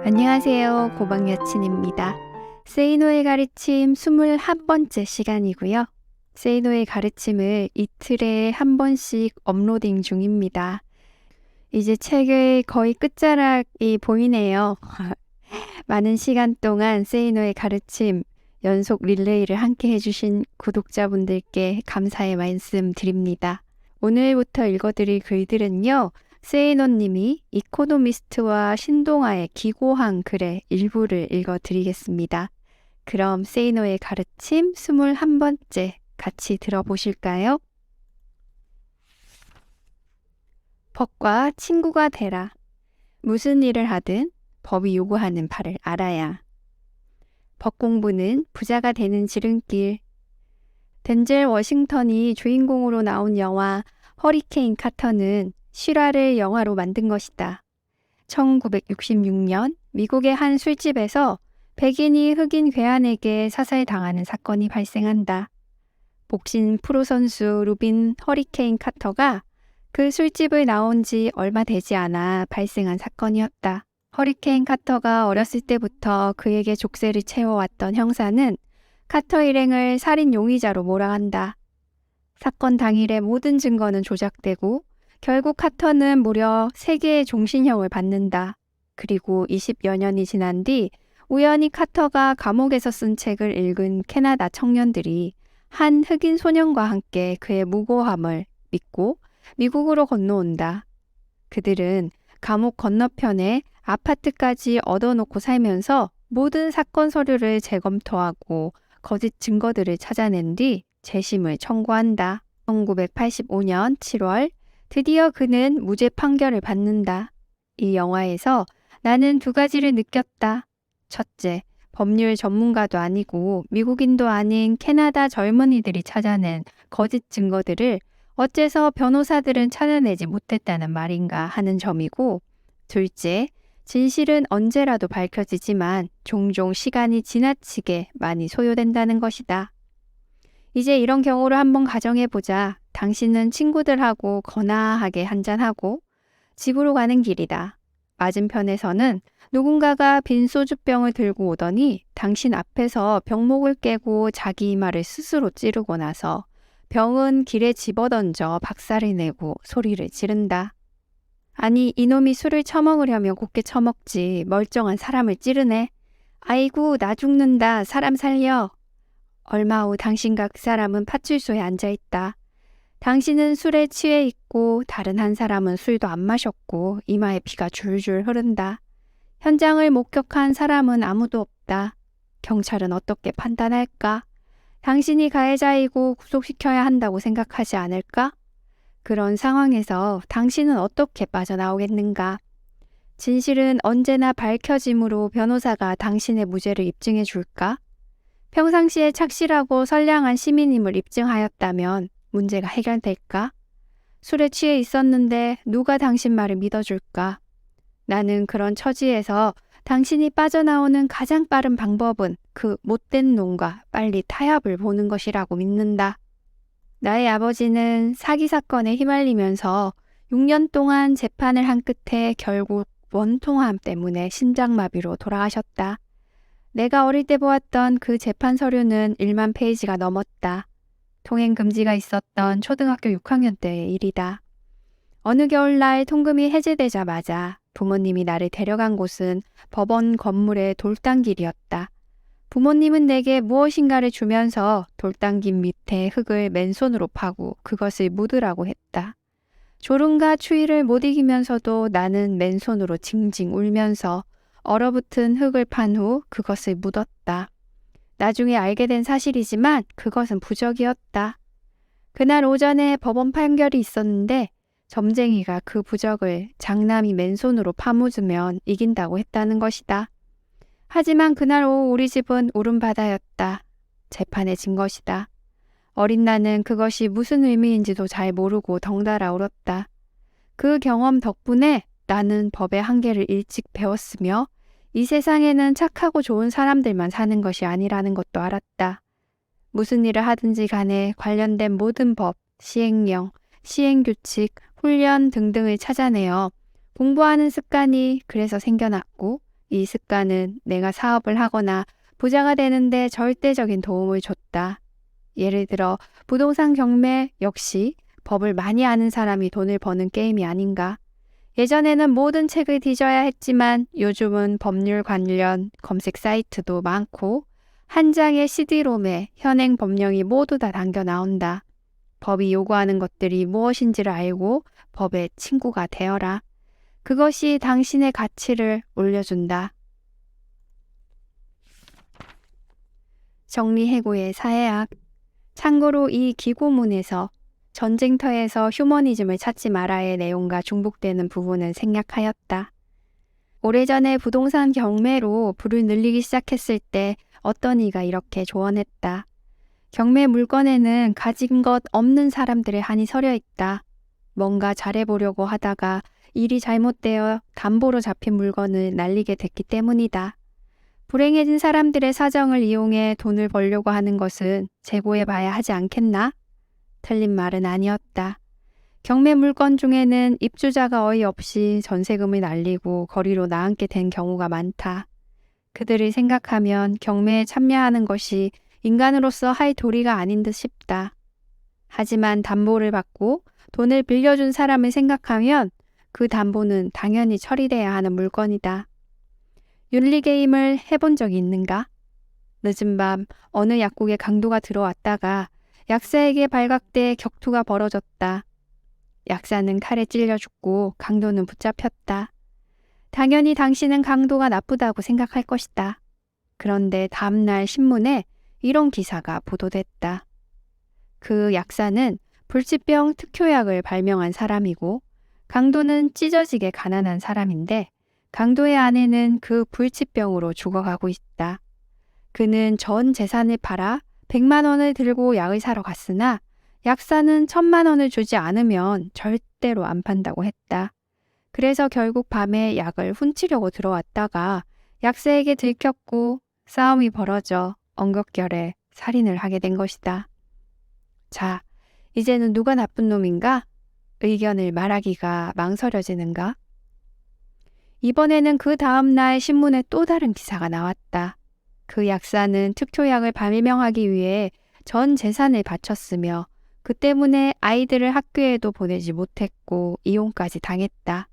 안녕하세요. 고방여친입니다. 세이노의 가르침 21번째 시간이고요. 세이노의 가르침을 이틀에 한 번씩 업로딩 중입니다. 이제 책의 거의 끝자락이 보이네요. 많은 시간 동안 세이노의 가르침 연속 릴레이를 함께 해주신 구독자분들께 감사의 말씀 드립니다. 오늘부터 읽어드릴 글들은요. 세이노님이 이코노미스트와 신동아의 기고한 글의 일부를 읽어드리겠습니다. 그럼 세이노의 가르침 21번째 같이 들어보실까요? 법과 친구가 되라. 무슨 일을 하든 법이 요구하는 바를 알아야. 법 공부는 부자가 되는 지름길. 덴젤 워싱턴이 주인공으로 나온 영화 허리케인 카터는 실화를 영화로 만든 것이다. 1966년 미국의 한 술집에서 백인이 흑인 괴한에게 사살당하는 사건이 발생한다. 복싱 프로 선수 루빈 허리케인 카터가 그 술집을 나온 지 얼마 되지 않아 발생한 사건이었다. 허리케인 카터가 어렸을 때부터 그에게 족쇄를 채워왔던 형사는 카터 일행을 살인 용의자로 몰아간다. 사건 당일의 모든 증거는 조작되고 결국 카터는 무려 3개의 종신형을 받는다. 그리고 20여 년이 지난 뒤 우연히 카터가 감옥에서 쓴 책을 읽은 캐나다 청년들이 한 흑인 소년과 함께 그의 무고함을 믿고 미국으로 건너온다. 그들은 감옥 건너편에 아파트까지 얻어놓고 살면서 모든 사건 서류를 재검토하고 거짓 증거들을 찾아낸 뒤 재심을 청구한다. 1985년 7월 드디어 그는 무죄 판결을 받는다. 이 영화에서 나는 2가지를 느꼈다. 첫째, 법률 전문가도 아니고 미국인도 아닌 캐나다 젊은이들이 찾아낸 거짓 증거들을 어째서 변호사들은 찾아내지 못했다는 말인가 하는 점이고, 둘째, 진실은 언제라도 밝혀지지만 종종 시간이 지나치게 많이 소요된다는 것이다. 이제 이런 경우를 한번 가정해보자. 당신은 친구들하고 거나하게 한잔하고 집으로 가는 길이다. 맞은편에서는 누군가가 빈 소주병을 들고 오더니 당신 앞에서 병목을 깨고 자기 이마를 스스로 찌르고 나서 병은 길에 집어던져 박살을 내고 소리를 지른다. 아니, 이놈이 술을 처먹으려면 곱게 처먹지 멀쩡한 사람을 찌르네. 아이고, 나 죽는다. 사람 살려. 얼마 후 당신과 그 사람은 파출소에 앉아있다. 당신은 술에 취해 있고 다른 한 사람은 술도 안 마셨고 이마에 피가 줄줄 흐른다. 현장을 목격한 사람은 아무도 없다. 경찰은 어떻게 판단할까? 당신이 가해자이고 구속시켜야 한다고 생각하지 않을까? 그런 상황에서 당신은 어떻게 빠져나오겠는가? 진실은 언제나 밝혀짐으로 변호사가 당신의 무죄를 입증해 줄까? 평상시에 착실하고 선량한 시민임을 입증하였다면 문제가 해결될까? 술에 취해 있었는데 누가 당신 말을 믿어줄까? 나는 그런 처지에서 당신이 빠져나오는 가장 빠른 방법은 그 못된 놈과 빨리 타협을 보는 것이라고 믿는다. 나의 아버지는 사기 사건에 휘말리면서 6년 동안 재판을 한 끝에 결국 원통함 때문에 심장마비로 돌아가셨다. 내가 어릴 때 보았던 그 재판 서류는 1만 페이지가 넘었다. 통행 금지가 있었던 초등학교 6학년 때의 일이다. 어느 겨울날 통금이 해제되자마자 부모님이 나를 데려간 곳은 법원 건물의 돌담길이었다. 부모님은 내게 무엇인가를 주면서 돌담길 밑에 흙을 맨손으로 파고 그것을 묻으라고 했다. 졸음과 추위를 못 이기면서도 나는 맨손으로 징징 울면서 얼어붙은 흙을 판 후 그것을 묻었다. 나중에 알게 된 사실이지만 그것은 부적이었다. 그날 오전에 법원 판결이 있었는데 점쟁이가 그 부적을 장남이 맨손으로 파묻으면 이긴다고 했다는 것이다. 하지만 그날 오후 우리 집은 울음바다였다. 재판에 진 것이다. 어린 나는 그것이 무슨 의미인지도 잘 모르고 덩달아 울었다. 그 경험 덕분에 나는 법의 한계를 일찍 배웠으며 이 세상에는 착하고 좋은 사람들만 사는 것이 아니라는 것도 알았다. 무슨 일을 하든지 간에 관련된 모든 법, 시행령, 시행규칙, 훈련 등등을 찾아내어 공부하는 습관이 그래서 생겨났고 이 습관은 내가 사업을 하거나 부자가 되는데 절대적인 도움을 줬다. 예를 들어 부동산 경매 역시 법을 많이 아는 사람이 돈을 버는 게임이 아닌가. 예전에는 모든 책을 뒤져야 했지만 요즘은 법률 관련 검색 사이트도 많고 한 장의 CD롬에 현행 법령이 모두 다 담겨 나온다. 법이 요구하는 것들이 무엇인지를 알고 법의 친구가 되어라. 그것이 당신의 가치를 올려준다. 정리해고의 사회학. 참고로 이 기고문에서 전쟁터에서 휴머니즘을 찾지 마라의 내용과 중복되는 부분은 생략하였다. 오래전에 부동산 경매로 부를 늘리기 시작했을 때 어떤 이가 이렇게 조언했다. 경매 물건에는 가진 것 없는 사람들의 한이 서려 있다. 뭔가 잘해보려고 하다가 일이 잘못되어 담보로 잡힌 물건을 날리게 됐기 때문이다. 불행해진 사람들의 사정을 이용해 돈을 벌려고 하는 것은 재고해봐야 하지 않겠나? 틀린 말은 아니었다. 경매 물건 중에는 입주자가 어이없이 전세금을 날리고 거리로 나앉게 된 경우가 많다. 그들을 생각하면 경매에 참여하는 것이 인간으로서 할 도리가 아닌 듯 싶다. 하지만 담보를 받고 돈을 빌려준 사람을 생각하면 그 담보는 당연히 처리돼야 하는 물건이다. 윤리게임을 해본 적이 있는가? 늦은 밤 어느 약국에 강도가 들어왔다가 약사에게 발각돼 격투가 벌어졌다. 약사는 칼에 찔려 죽고 강도는 붙잡혔다. 당연히 당신은 강도가 나쁘다고 생각할 것이다. 그런데 다음날 신문에 이런 기사가 보도됐다. 그 약사는 불치병 특효약을 발명한 사람이고 강도는 찢어지게 가난한 사람인데 강도의 아내는 그 불치병으로 죽어가고 있다. 그는 전 재산을 팔아 100만 원을 들고 약을 사러 갔으나 약사는 1000만 원을 주지 않으면 절대로 안 판다고 했다. 그래서 결국 밤에 약을 훔치려고 들어왔다가 약사에게 들켰고 싸움이 벌어져 엉겁결에 살인을 하게 된 것이다. 자, 이제는 누가 나쁜 놈인가? 의견을 말하기가 망설여지는가? 이번에는 그 다음날 신문에 또 다른 기사가 나왔다. 그 약사는 특효약을 발명하기 위해 전 재산을 바쳤으며 그 때문에 아이들을 학교에도 보내지 못했고 이혼까지 당했다.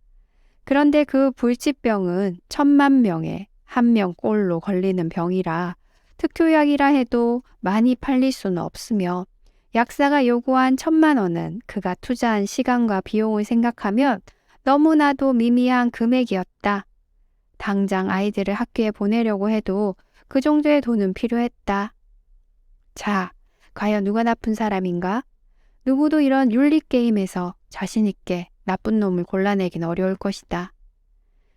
그런데 그 불치병은 1000만 명에 1명 꼴로 걸리는 병이라 특효약이라 해도 많이 팔릴 수는 없으며 약사가 요구한 1000만 원은 그가 투자한 시간과 비용을 생각하면 너무나도 미미한 금액이었다. 당장 아이들을 학교에 보내려고 해도 그 정도의 돈은 필요했다. 자, 과연 누가 나쁜 사람인가? 누구도 이런 윤리게임에서 자신있게 나쁜 놈을 골라내긴 어려울 것이다.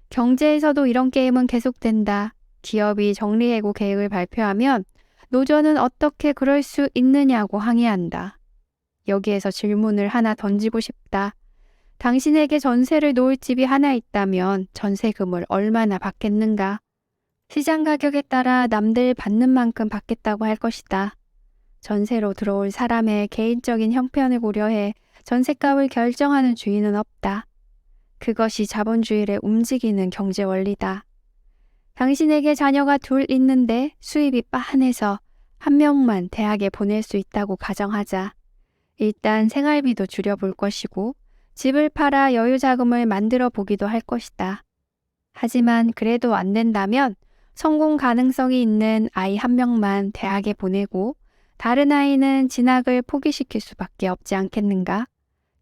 경제에서도 이런 게임은 계속된다. 기업이 정리해고 계획을 발표하면 노조는 어떻게 그럴 수 있느냐고 항의한다. 여기에서 질문을 하나 던지고 싶다. 당신에게 전세를 놓을 집이 하나 있다면 전세금을 얼마나 받겠는가? 시장 가격에 따라 남들 받는 만큼 받겠다고 할 것이다. 전세로 들어올 사람의 개인적인 형편을 고려해 전세값을 결정하는 주인은 없다. 그것이 자본주의를 움직이는 경제 원리다. 당신에게 자녀가 둘 있는데 수입이 빤해서 한 명만 대학에 보낼 수 있다고 가정하자. 일단 생활비도 줄여볼 것이고 집을 팔아 여유 자금을 만들어 보기도 할 것이다. 하지만 그래도 안 된다면 성공 가능성이 있는 아이 한 명만 대학에 보내고 다른 아이는 진학을 포기시킬 수밖에 없지 않겠는가?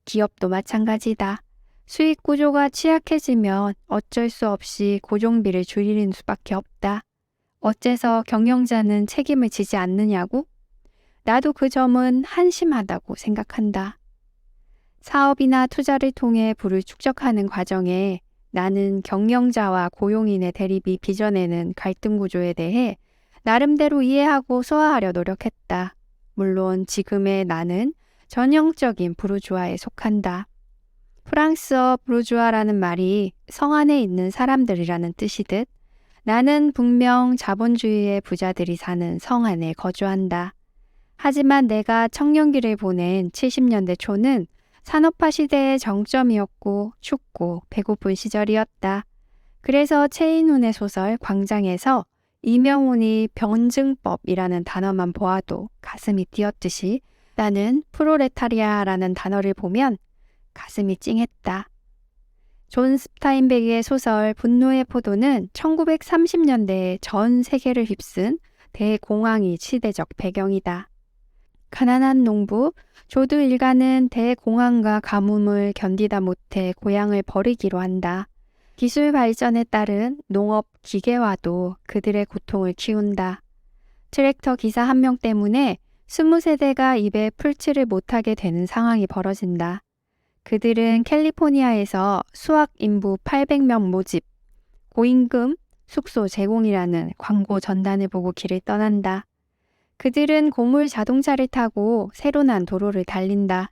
기업도 마찬가지다. 수익 구조가 취약해지면 어쩔 수 없이 고정비를 줄이는 수밖에 없다. 어째서 경영자는 책임을 지지 않느냐고? 나도 그 점은 한심하다고 생각한다. 사업이나 투자를 통해 부를 축적하는 과정에 나는 경영자와 고용인의 대립이 빚어내는 갈등 구조에 대해 나름대로 이해하고 소화하려 노력했다. 물론 지금의 나는 전형적인 부르주아에 속한다. 프랑스어 부르주아라는 말이 성 안에 있는 사람들이라는 뜻이듯 나는 분명 자본주의의 부자들이 사는 성 안에 거주한다. 하지만 내가 청년기를 보낸 70년대 초는 산업화 시대의 정점이었고 춥고 배고픈 시절이었다. 그래서 최인훈의 소설 광장에서 이명훈이 변증법이라는 단어만 보아도 가슴이 뛰었듯이 나는 프로레타리아라는 단어를 보면 가슴이 찡했다. 존 스타인백의 소설 분노의 포도는 1930년대에 전 세계를 휩쓴 대공황이 시대적 배경이다. 가난한 농부 조드 일가는 대공황과 가뭄을 견디다 못해 고향을 버리기로 한다. 기술 발전에 따른 농업 기계화도 그들의 고통을 키운다. 트랙터 기사 한 명 때문에 20세대가 입에 풀칠을 못하게 되는 상황이 벌어진다. 그들은 캘리포니아에서 수학 인부 800명 모집, 고임금 숙소 제공이라는 광고 전단을 보고 길을 떠난다. 그들은 고물 자동차를 타고 새로 난 도로를 달린다.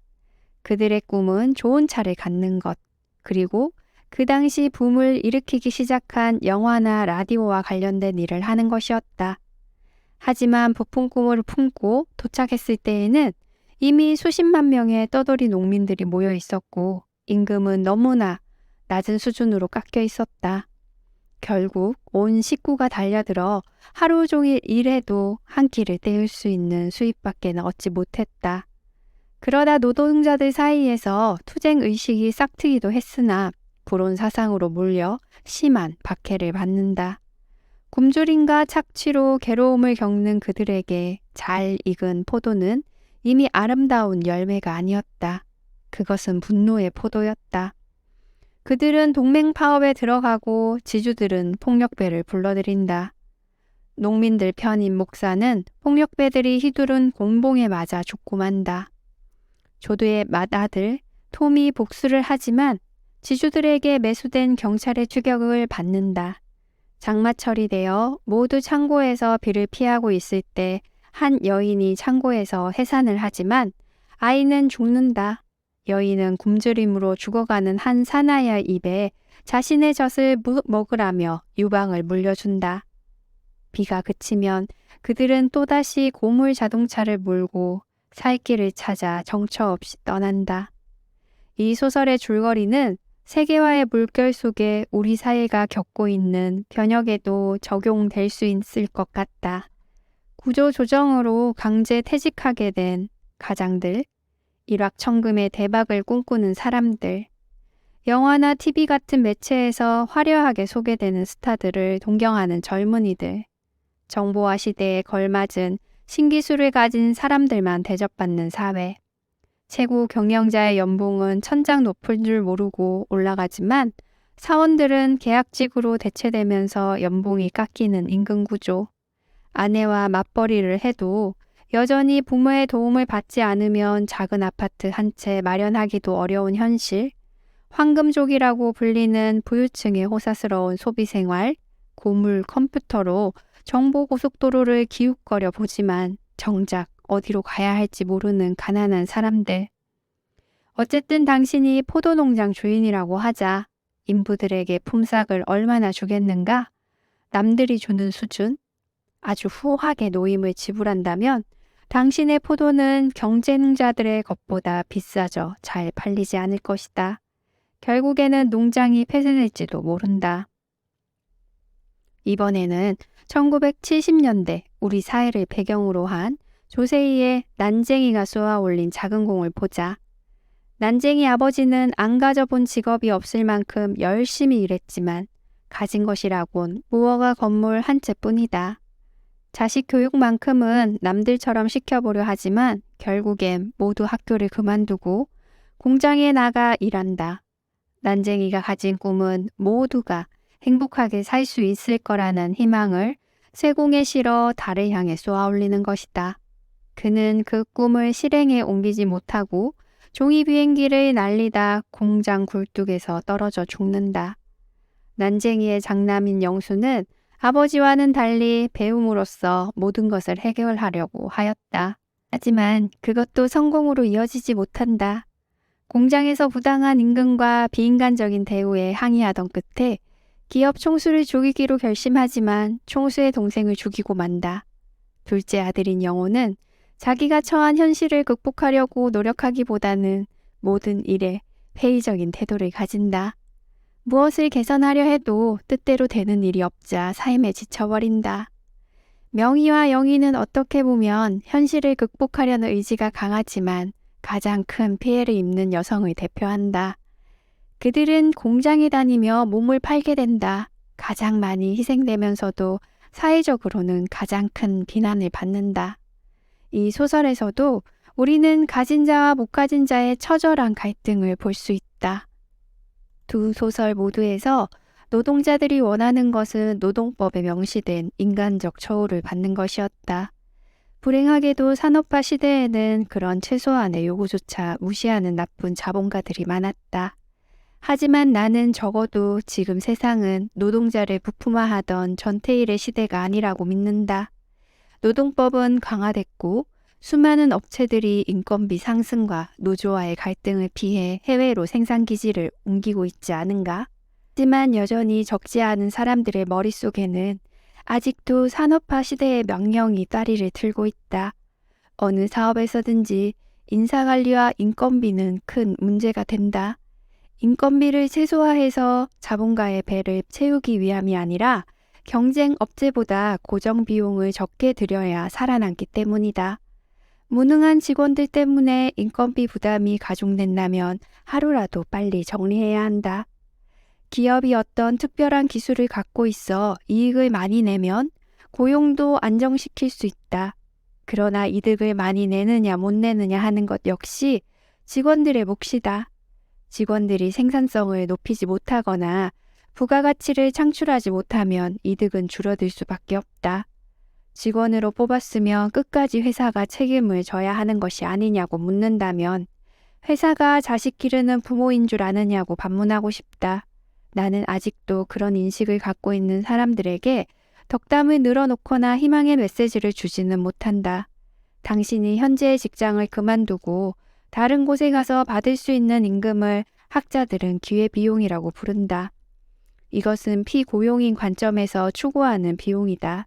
그들의 꿈은 좋은 차를 갖는 것, 그리고 그 당시 붐을 일으키기 시작한 영화나 라디오와 관련된 일을 하는 것이었다. 하지만 부푼 꿈을 품고 도착했을 때에는 이미 수십만 명의 떠돌이 농민들이 모여 있었고 임금은 너무나 낮은 수준으로 깎여 있었다. 결국 온 식구가 달려들어 하루 종일 일해도 한 끼를 때울 수 있는 수입밖에 얻지 못했다. 그러다 노동자들 사이에서 투쟁 의식이 싹트기도 했으나 불온 사상으로 몰려 심한 박해를 받는다. 굶주림과 착취로 괴로움을 겪는 그들에게 잘 익은 포도는 이미 아름다운 열매가 아니었다. 그것은 분노의 포도였다. 그들은 동맹 파업에 들어가고 지주들은 폭력배를 불러들인다. 농민들 편인 목사는 폭력배들이 휘두른 공봉에 맞아 죽고 만다. 조드의 맏아들 톰이 복수를 하지만 지주들에게 매수된 경찰의 추격을 받는다. 장마철이 되어 모두 창고에서 비를 피하고 있을 때 한 여인이 창고에서 해산을 하지만 아이는 죽는다. 여인은 굶주림으로 죽어가는 한 사나이의 입에 자신의 젖을 먹으라며 유방을 물려준다. 비가 그치면 그들은 또다시 고물 자동차를 몰고 살 길을 찾아 정처 없이 떠난다. 이 소설의 줄거리는 세계화의 물결 속에 우리 사회가 겪고 있는 변혁에도 적용될 수 있을 것 같다. 구조조정으로 강제 퇴직하게 된 가장들, 일확천금의 대박을 꿈꾸는 사람들, 영화나 TV 같은 매체에서 화려하게 소개되는 스타들을 동경하는 젊은이들, 정보화 시대에 걸맞은 신기술을 가진 사람들만 대접받는 사회. 최고 경영자의 연봉은 천장 높은 줄 모르고 올라가지만 사원들은 계약직으로 대체되면서 연봉이 깎이는 임금구조. 아내와 맞벌이를 해도 여전히 부모의 도움을 받지 않으면 작은 아파트 한 채 마련하기도 어려운 현실, 황금족이라고 불리는 부유층의 호사스러운 소비생활, 고물 컴퓨터로 정보고속도로를 기웃거려 보지만 정작 어디로 가야 할지 모르는 가난한 사람들. 어쨌든 당신이 포도농장 주인이라고 하자 인부들에게 품삯을 얼마나 주겠는가? 남들이 주는 수준? 아주 후하게 노임을 지불한다면 당신의 포도는 경쟁자들의 것보다 비싸져 잘 팔리지 않을 것이다. 결국에는 농장이 폐쇄될지도 모른다. 이번에는 1970년대 우리 사회를 배경으로 한 조세희의 난쟁이가 쏘아 올린 작은 공을 보자. 난쟁이 아버지는 안 가져본 직업이 없을 만큼 열심히 일했지만 가진 것이라곤 무허가 건물 한 채뿐이다. 자식 교육만큼은 남들처럼 시켜보려 하지만 결국엔 모두 학교를 그만두고 공장에 나가 일한다. 난쟁이가 가진 꿈은 모두가 행복하게 살 수 있을 거라는 희망을 쇠공에 실어 달을 향해 쏘아올리는 것이다. 그는 그 꿈을 실행에 옮기지 못하고 종이 비행기를 날리다 공장 굴뚝에서 떨어져 죽는다. 난쟁이의 장남인 영수는 아버지와는 달리 배움으로써 모든 것을 해결하려고 하였다. 하지만 그것도 성공으로 이어지지 못한다. 공장에서 부당한 임금과 비인간적인 대우에 항의하던 끝에 기업 총수를 죽이기로 결심하지만 총수의 동생을 죽이고 만다. 둘째 아들인 영호는 자기가 처한 현실을 극복하려고 노력하기보다는 모든 일에 회의적인 태도를 가진다. 무엇을 개선하려 해도 뜻대로 되는 일이 없자 삶에 지쳐버린다. 명희와 영희는 어떻게 보면 현실을 극복하려는 의지가 강하지만 가장 큰 피해를 입는 여성을 대표한다. 그들은 공장에 다니며 몸을 팔게 된다. 가장 많이 희생되면서도 사회적으로는 가장 큰 비난을 받는다. 이 소설에서도 우리는 가진 자와 못 가진 자의 처절한 갈등을 볼 수 있다. 두 소설 모두에서 노동자들이 원하는 것은 노동법에 명시된 인간적 처우를 받는 것이었다. 불행하게도 산업화 시대에는 그런 최소한의 요구조차 무시하는 나쁜 자본가들이 많았다. 하지만 나는 적어도 지금 세상은 노동자를 부품화하던 전태일의 시대가 아니라고 믿는다. 노동법은 강화됐고 수많은 업체들이 인건비 상승과 노조와의 갈등을 피해 해외로 생산기지를 옮기고 있지 않은가? 하지만 여전히 적지 않은 사람들의 머릿속에는 아직도 산업화 시대의 명령이 따리를 틀고 있다. 어느 사업에서든지 인사관리와 인건비는 큰 문제가 된다. 인건비를 최소화해서 자본가의 배를 채우기 위함이 아니라 경쟁 업체보다 고정 비용을 적게 들여야 살아남기 때문이다. 무능한 직원들 때문에 인건비 부담이 가중된다면 하루라도 빨리 정리해야 한다. 기업이 어떤 특별한 기술을 갖고 있어 이익을 많이 내면 고용도 안정시킬 수 있다. 그러나 이득을 많이 내느냐 못 내느냐 하는 것 역시 직원들의 몫이다. 직원들이 생산성을 높이지 못하거나 부가가치를 창출하지 못하면 이득은 줄어들 수밖에 없다. 직원으로 뽑았으면 끝까지 회사가 책임을 져야 하는 것이 아니냐고 묻는다면 회사가 자식 기르는 부모인 줄 아느냐고 반문하고 싶다. 나는 아직도 그런 인식을 갖고 있는 사람들에게 덕담을 늘어놓거나 희망의 메시지를 주지는 못한다. 당신이 현재의 직장을 그만두고 다른 곳에 가서 받을 수 있는 임금을 학자들은 기회비용이라고 부른다. 이것은 피고용인 관점에서 추구하는 비용이다.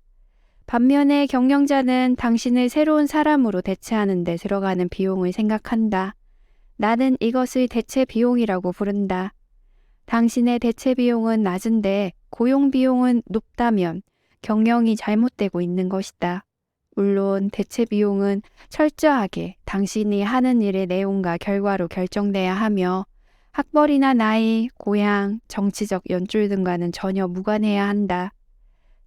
반면에 경영자는 당신을 새로운 사람으로 대체하는 데 들어가는 비용을 생각한다. 나는 이것을 대체 비용이라고 부른다. 당신의 대체 비용은 낮은데 고용 비용은 높다면 경영이 잘못되고 있는 것이다. 물론 대체 비용은 철저하게 당신이 하는 일의 내용과 결과로 결정돼야 하며 학벌이나 나이, 고향, 정치적 연줄 등과는 전혀 무관해야 한다.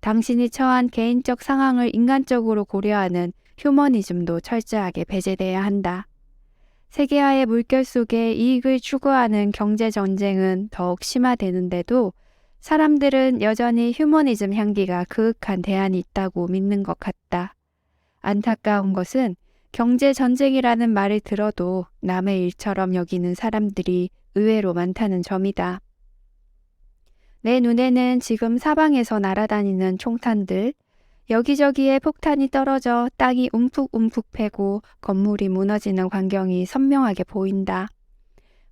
당신이 처한 개인적 상황을 인간적으로 고려하는 휴머니즘도 철저하게 배제돼야 한다. 세계화의 물결 속에 이익을 추구하는 경제 전쟁은 더욱 심화되는데도 사람들은 여전히 휴머니즘 향기가 그윽한 대안이 있다고 믿는 것 같다. 안타까운 것은 경제 전쟁이라는 말을 들어도 남의 일처럼 여기는 사람들이 의외로 많다는 점이다. 내 눈에는 지금 사방에서 날아다니는 총탄들, 여기저기에 폭탄이 떨어져 땅이 움푹움푹 패고 건물이 무너지는 광경이 선명하게 보인다.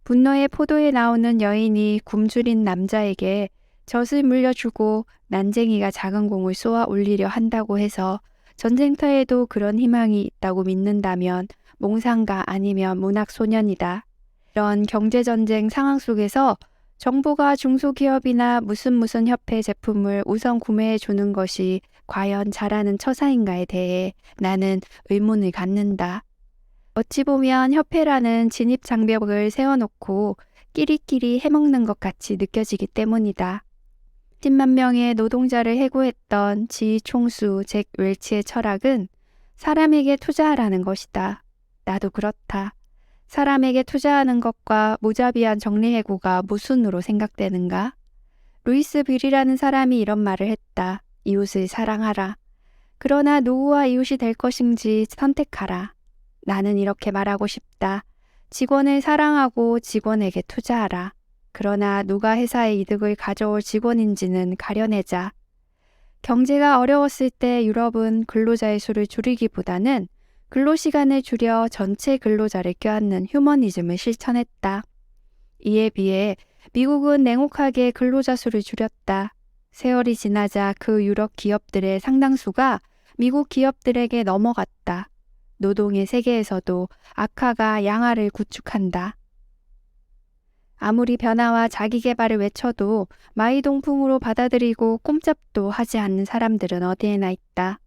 분노의 포도에 나오는 여인이 굶주린 남자에게 젖을 물려주고 난쟁이가 작은 공을 쏘아 올리려 한다고 해서 전쟁터에도 그런 희망이 있다고 믿는다면 몽상가 아니면 문학소년이다. 이런 경제전쟁 상황 속에서 정부가 중소기업이나 무슨 협회 제품을 우선 구매해 주는 것이 과연 잘하는 처사인가에 대해 나는 의문을 갖는다. 어찌 보면 협회라는 진입장벽을 세워놓고 끼리끼리 해먹는 것 같이 느껴지기 때문이다. 10만 명의 노동자를 해고했던 지휘 총수 잭 웰치의 철학은 사람에게 투자하라는 것이다. 나도 그렇다. 사람에게 투자하는 것과 무자비한 정리해고가 무슨으로 생각되는가? 루이스 빌이라는 사람이 이런 말을 했다. 이웃을 사랑하라. 그러나 누구와 이웃이 될 것인지 선택하라. 나는 이렇게 말하고 싶다. 직원을 사랑하고 직원에게 투자하라. 그러나 누가 회사의 이득을 가져올 직원인지는 가려내자. 경제가 어려웠을 때 유럽은 근로자의 수를 줄이기보다는 근로시간을 줄여 전체 근로자를 껴안는 휴머니즘을 실천했다. 이에 비해 미국은 냉혹하게 근로자 수를 줄였다. 세월이 지나자 그 유럽 기업들의 상당수가 미국 기업들에게 넘어갔다. 노동의 세계에서도 악화가 양화를 구축한다. 아무리 변화와 자기 개발을 외쳐도 마이동풍으로 받아들이고 꼼짝도 하지 않는 사람들은 어디에나 있다.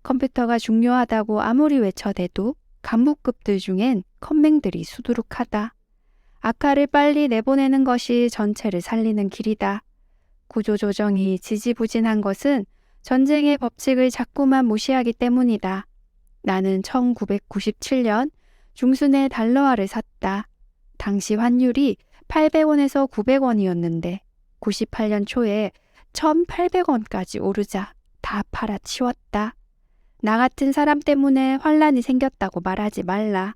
컴퓨터가 중요하다고 아무리 외쳐대도 간부급들 중엔 컴맹들이 수두룩하다. 악화를 빨리 내보내는 것이 전체를 살리는 길이다. 구조조정이 지지부진한 것은 전쟁의 법칙을 자꾸만 무시하기 때문이다. 나는 1997년 중순에 달러화를 샀다. 당시 환율이 800원에서 900원이었는데 98년 초에 1,800원까지 오르자 다 팔아치웠다. 나 같은 사람 때문에 환란이 생겼다고 말하지 말라.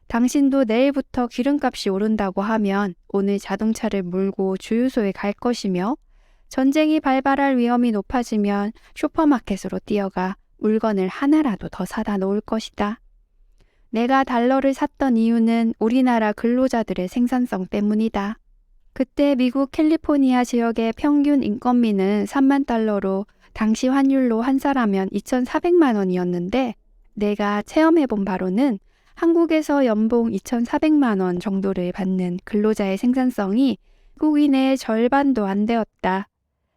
당신도 내일부터 기름값이 오른다고 하면 오늘 자동차를 몰고 주유소에 갈 것이며 전쟁이 발발할 위험이 높아지면 슈퍼마켓으로 뛰어가 물건을 하나라도 더 사다 놓을 것이다. 내가 달러를 샀던 이유는 우리나라 근로자들의 생산성 때문이다. 그때 미국 캘리포니아 지역의 평균 인건비는 3만 달러로 당시 환율로 한 사람면 2,400만 원이었는데 내가 체험해본 바로는 한국에서 연봉 2,400만 원 정도를 받는 근로자의 생산성이 미국인의 절반도 안 되었다.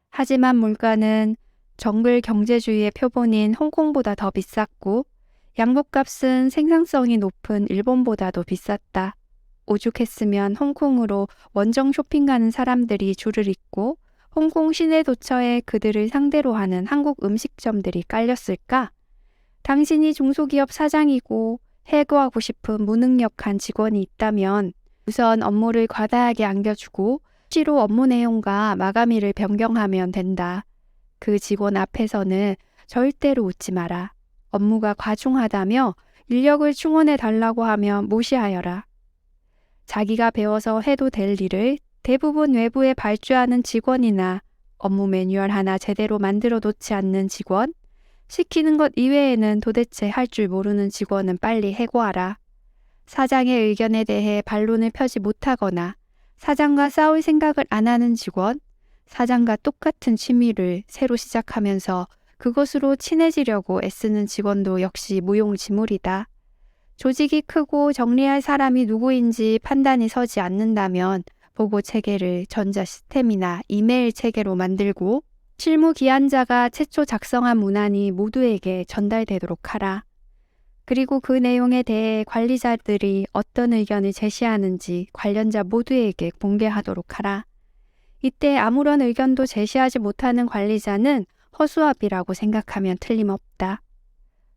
하지만 물가는 정글 경제주의의 표본인 홍콩보다 더 비쌌고 양복값은 생산성이 높은 일본보다도 비쌌다. 오죽했으면 홍콩으로 원정 쇼핑 가는 사람들이 줄을 잇고 홍콩 시내 도처에 그들을 상대로 하는 한국 음식점들이 깔렸을까? 당신이 중소기업 사장이고 해고하고 싶은 무능력한 직원이 있다면 우선 업무를 과다하게 안겨주고 수시로 업무 내용과 마감일을 변경하면 된다. 그 직원 앞에서는 절대로 웃지 마라. 업무가 과중하다며 인력을 충원해 달라고 하면 무시하여라. 자기가 배워서 해도 될 일을 대부분 외부에 발주하는 직원이나 업무 매뉴얼 하나 제대로 만들어 놓지 않는 직원, 시키는 것 이외에는 도대체 할 줄 모르는 직원은 빨리 해고하라. 사장의 의견에 대해 반론을 펴지 못하거나 사장과 싸울 생각을 안 하는 직원, 사장과 똑같은 취미를 새로 시작하면서 그것으로 친해지려고 애쓰는 직원도 역시 무용지물이다. 조직이 크고 정리할 사람이 누구인지 판단이 서지 않는다면 보고 체계를 전자 시스템이나 이메일 체계로 만들고 실무 기한자가 최초 작성한 문안이 모두에게 전달되도록 하라. 그리고 그 내용에 대해 관리자들이 어떤 의견을 제시하는지 관련자 모두에게 공개하도록 하라. 이때 아무런 의견도 제시하지 못하는 관리자는 허수아비라고 생각하면 틀림없다.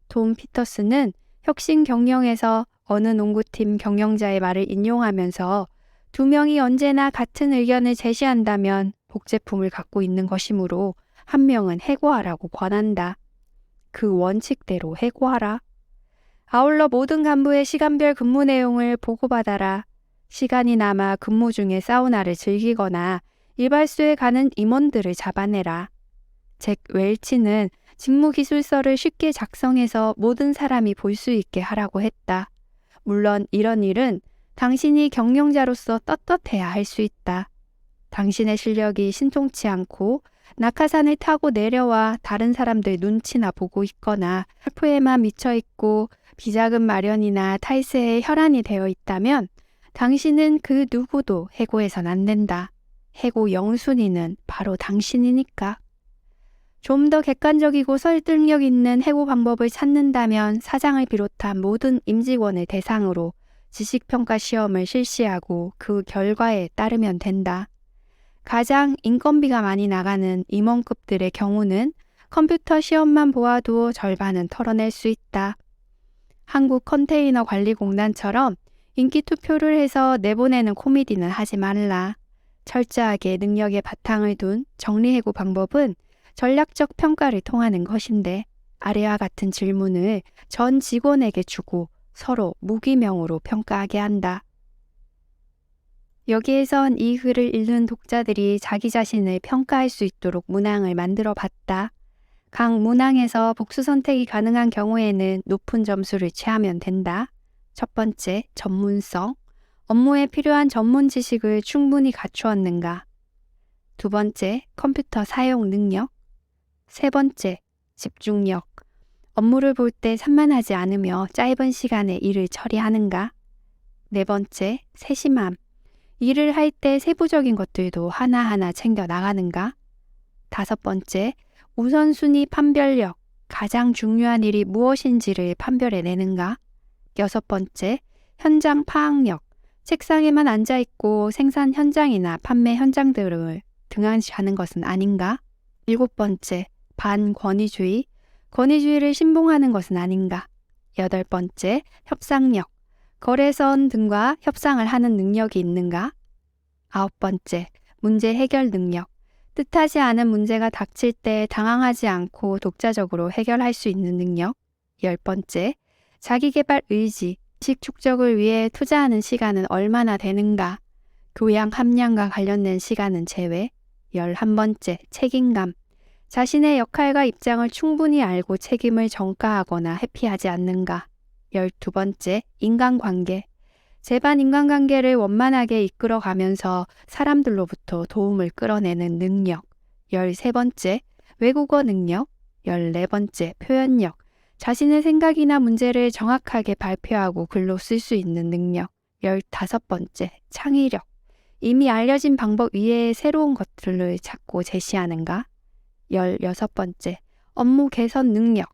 톰 피터스는 혁신 경영에서 어느 농구팀 경영자의 말을 인용하면서 두 명이 언제나 같은 의견을 제시한다면 복제품을 갖고 있는 것이므로 한 명은 해고하라고 권한다. 그 원칙대로 해고하라. 아울러 모든 간부의 시간별 근무 내용을 보고받아라. 시간이 남아 근무 중에 사우나를 즐기거나 이발소에 가는 임원들을 잡아내라. 잭 웰치는 직무기술서를 쉽게 작성해서 모든 사람이 볼 수 있게 하라고 했다. 물론 이런 일은 당신이 경영자로서 떳떳해야 할 수 있다. 당신의 실력이 신통치 않고 낙하산을 타고 내려와 다른 사람들 눈치나 보고 있거나 살포에만 미쳐 있고 비자금 마련이나 탈세에 혈안이 되어 있다면 당신은 그 누구도 해고해선 안 된다. 해고 영순위는 바로 당신이니까. 좀 더 객관적이고 설득력 있는 해고 방법을 찾는다면 사장을 비롯한 모든 임직원을 대상으로 지식평가 시험을 실시하고 그 결과에 따르면 된다. 가장 인건비가 많이 나가는 임원급들의 경우는 컴퓨터 시험만 보아도 절반은 털어낼 수 있다. 한국컨테이너관리공단처럼 인기 투표를 해서 내보내는 코미디는 하지 말라. 철저하게 능력에 바탕을 둔 정리해고 방법은 전략적 평가를 통하는 것인데 아래와 같은 질문을 전 직원에게 주고 서로 무기명으로 평가하게 한다. 여기에선 이 글을 읽는 독자들이 자기 자신을 평가할 수 있도록 문항을 만들어 봤다. 각 문항에서 복수 선택이 가능한 경우에는 높은 점수를 취하면 된다. 첫 번째, 전문성. 업무에 필요한 전문 지식을 충분히 갖추었는가. 두 번째, 컴퓨터 사용 능력. 세 번째, 집중력. 업무를 볼 때 산만하지 않으며 짧은 시간에 일을 처리하는가. 네 번째, 세심함. 일을 할 때 세부적인 것들도 하나하나 챙겨 나가는가? 5번째, 우선순위 판별력, 가장 중요한 일이 무엇인지를 판별해내는가? 6번째, 현장 파악력, 책상에만 앉아있고 생산 현장이나 판매 현장들을 등한시하는 것은 아닌가? 7번째, 반권위주의, 권위주의를 신봉하는 것은 아닌가? 8번째, 협상력, 거래선 등과 협상을 하는 능력이 있는가? 9번째, 문제 해결 능력, 뜻하지 않은 문제가 닥칠 때 당황하지 않고 독자적으로 해결할 수 있는 능력. 10번째, 자기개발 의지, 지식 축적을 위해 투자하는 시간은 얼마나 되는가? 교양 함량과 관련된 시간은 제외. 11번째, 책임감, 자신의 역할과 입장을 충분히 알고 책임을 전가하거나 회피하지 않는가? 12번째, 인간관계, 제반 인간관계를 원만하게 이끌어가면서 사람들로부터 도움을 끌어내는 능력. 13번째, 외국어 능력. 14번째, 표현력, 자신의 생각이나 문제를 정확하게 발표하고 글로 쓸 수 있는 능력. 15번째, 창의력, 이미 알려진 방법 이외의 새로운 것들을 찾고 제시하는가? 16번째, 업무 개선 능력.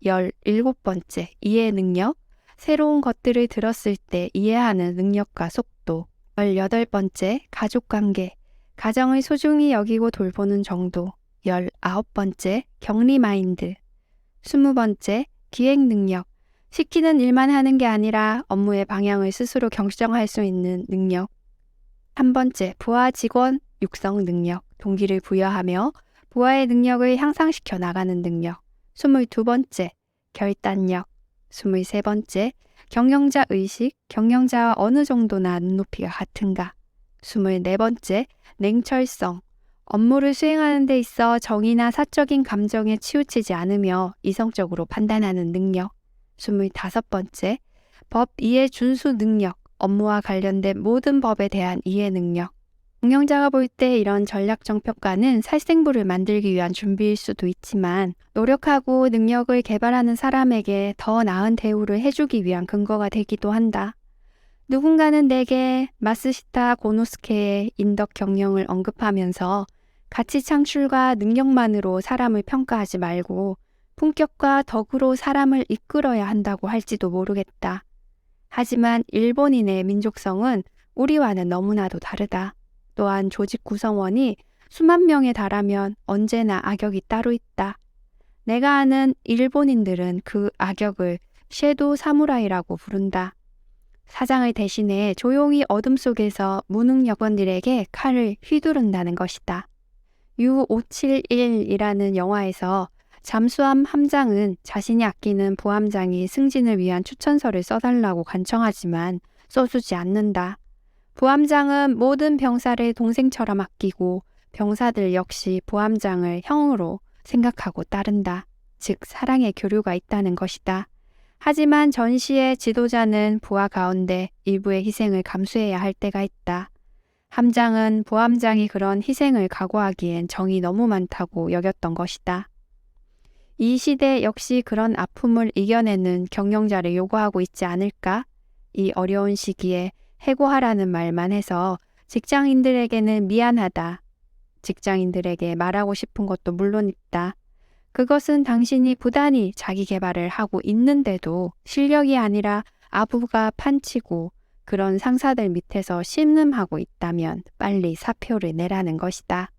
17번째, 이해 능력, 새로운 것들을 들었을 때 이해하는 능력과 속도. 18번째, 가족관계, 가정을 소중히 여기고 돌보는 정도. 19번째, 격리 마인드. 20번째, 기획 능력, 시키는 일만 하는 게 아니라 업무의 방향을 스스로 결정할 수 있는 능력. 3번째, 부하 직원 육성 능력, 동기를 부여하며 부하의 능력을 향상시켜 나가는 능력. 22번째, 결단력. 23번째, 경영자 의식, 경영자와 어느 정도나 눈높이가 같은가. 24번째, 냉철성, 업무를 수행하는 데 있어 정의나 사적인 감정에 치우치지 않으며 이성적으로 판단하는 능력. 25번째, 법 이해 준수 능력, 업무와 관련된 모든 법에 대한 이해 능력. 경영자가 볼 때 이런 전략적 평가는 살생부를 만들기 위한 준비일 수도 있지만 노력하고 능력을 개발하는 사람에게 더 나은 대우를 해주기 위한 근거가 되기도 한다. 누군가는 내게 마스시타 고노스케의 인덕 경영을 언급하면서 가치 창출과 능력만으로 사람을 평가하지 말고 품격과 덕으로 사람을 이끌어야 한다고 할지도 모르겠다. 하지만 일본인의 민족성은 우리와는 너무나도 다르다. 또한 조직 구성원이 수만 명에 달하면 언제나 악역이 따로 있다. 내가 아는 일본인들은 그 악역을 섀도우 사무라이라고 부른다. 사장을 대신해 조용히 어둠 속에서 무능력원들에게 칼을 휘두른다는 것이다. U571이라는 영화에서 잠수함 함장은 자신이 아끼는 부함장이 승진을 위한 추천서를 써달라고 간청하지만 써주지 않는다. 부함장은 모든 병사를 동생처럼 아끼고 병사들 역시 부함장을 형으로 생각하고 따른다. 즉 사랑의 교류가 있다는 것이다. 하지만 전시의 지도자는 부하 가운데 일부의 희생을 감수해야 할 때가 있다. 함장은 부함장이 그런 희생을 각오하기엔 정이 너무 많다고 여겼던 것이다. 이 시대 역시 그런 아픔을 이겨내는 경영자를 요구하고 있지 않을까? 이 어려운 시기에 해고하라는 말만 해서 직장인들에게는 미안하다. 직장인들에게 말하고 싶은 것도 물론 있다. 그것은 당신이 부단히 자기 개발을 하고 있는데도 실력이 아니라 아부가 판치고 그런 상사들 밑에서 신음하고 있다면 빨리 사표를 내라는 것이다.